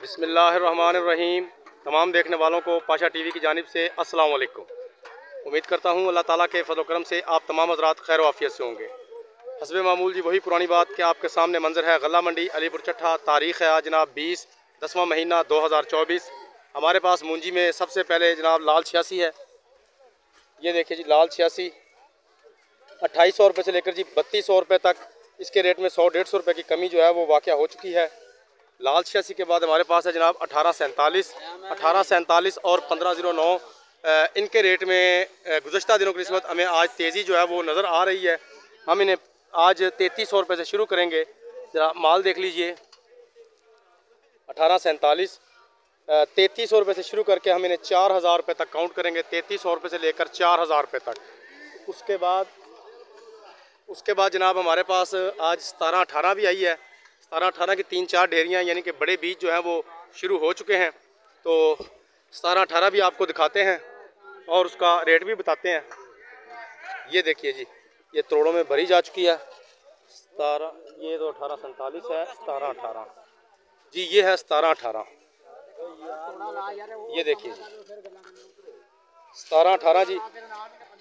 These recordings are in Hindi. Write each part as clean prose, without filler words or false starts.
बिस्मिल्लाहिर्रहमानिर्रहीम। तमाम देखने वालों को पाशा टीवी की जानिब से अस्सलाम वालेकुम। उम्मीद करता हूँ अल्लाह ताला के फज़ल करम से आप तमाम हज़रात खैर वाफ़ियत से होंगे। हस्बे मामूल जी वही पुरानी बात कि आपके सामने मंजर है गल्ला मंडी अलीपुर चट्ठा। तारीख़ है आज जनाब 20 10वां महीना 2024। हमारे पास मुंजी में सबसे पहले जनाब लाल 86 है। ये देखिए जी, लाल 86 2800 रुपये से लेकर जी 3200 रुपये तक इसके रेट में 100-150 रुपये की कमी जो है वो वाक़या हो चुकी है। लाल 86 के बाद हमारे पास है जनाब 1847 और 1509। इनके रेट में गुज़श्ता दिनों की निस्बत हमें आज तेज़ी जो है वो नज़र आ रही है। हम इन्हें आज 3300 रुपये से शुरू करेंगे। ज़रा माल देख लीजिए, 1847 3300 रुपये से शुरू करके हम इन्हें 4000 रुपये तक काउंट करेंगे। 3300 रुपये से लेकर 4000 रुपये तक। उसके बाद जनाब हमारे पास आज 17-18 भी आई है। 17-18 की 3-4 ढेरियाँ यानी कि बड़े बीज जो हैं वो शुरू हो चुके हैं। तो 17-18 भी आपको दिखाते हैं और उसका रेट भी बताते हैं। ये देखिए जी, ये तोड़ों में भरी जा चुकी है। 17 ये तो 1847 है। 17-18 जी, ये है 17-18। ये देखिए जी 17-18 जी,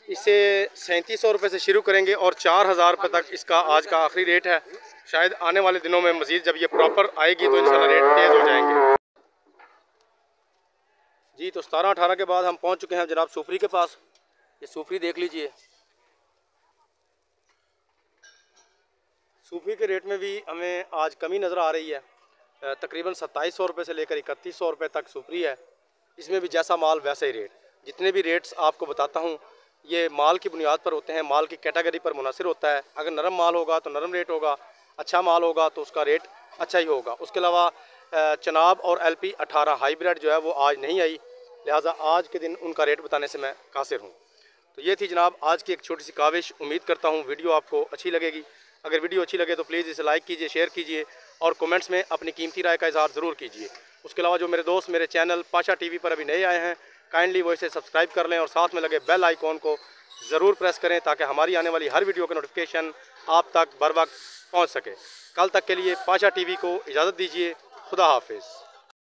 इसे 3700 रुपये से शुरू करेंगे और 4000 रुपये तक इसका आज का आखिरी रेट है। शायद आने वाले दिनों में मज़ीद जब ये प्रॉपर आएगी तो इंशाल्लाह रेट तेज़ हो जाएंगे जी। तो 17-18 के बाद हम पहुंच चुके हैं जनाब सूफरी के पास। ये सूफरी देख लीजिए। सूफरी के रेट में भी हमें आज कमी नज़र आ रही है। तकरीबन 2700 रुपये से लेकर 3100 रुपये तक सूफरी है। इसमें भी जैसा माल वैसे ही रेट। जितने भी रेट्स आपको बताता हूँ ये माल की बुनियाद पर होते हैं, माल की कैटेगरी पर मुनासिर होता है। अगर नरम माल होगा तो नरम रेट होगा, अच्छा माल होगा तो उसका रेट अच्छा ही होगा। उसके अलावा चनाब और LP 18 हाइब्रिड जो है वो आज नहीं आई, लिहाजा आज के दिन उनका रेट बताने से मैं कासिर हूँ। तो ये थी जनाब आज की एक छोटी सी काविश। उम्मीद करता हूँ वीडियो आपको अच्छी लगेगी। अगर वीडियो अच्छी लगे तो प्लीज़ इसे लाइक कीजिए, शेयर कीजिए और कमेंट्स में अपनी कीमती राय का इज़हार ज़रूर कीजिए। उसके अलावा जो मेरे दोस्त मेरे चैनल पाशा टीवी पर अभी नए आए हैं, काइंडली वो इसे सब्सक्राइब कर लें और साथ में लगे बेल आइकॉन को ज़रूर प्रेस करें ताकि हमारी आने वाली हर वीडियो का नोटिफिकेशन आप तक बर वक्त पहुँच सके। कल तक के लिए पाशा टीवी को इजाज़त दीजिए। खुदा हाफिज़।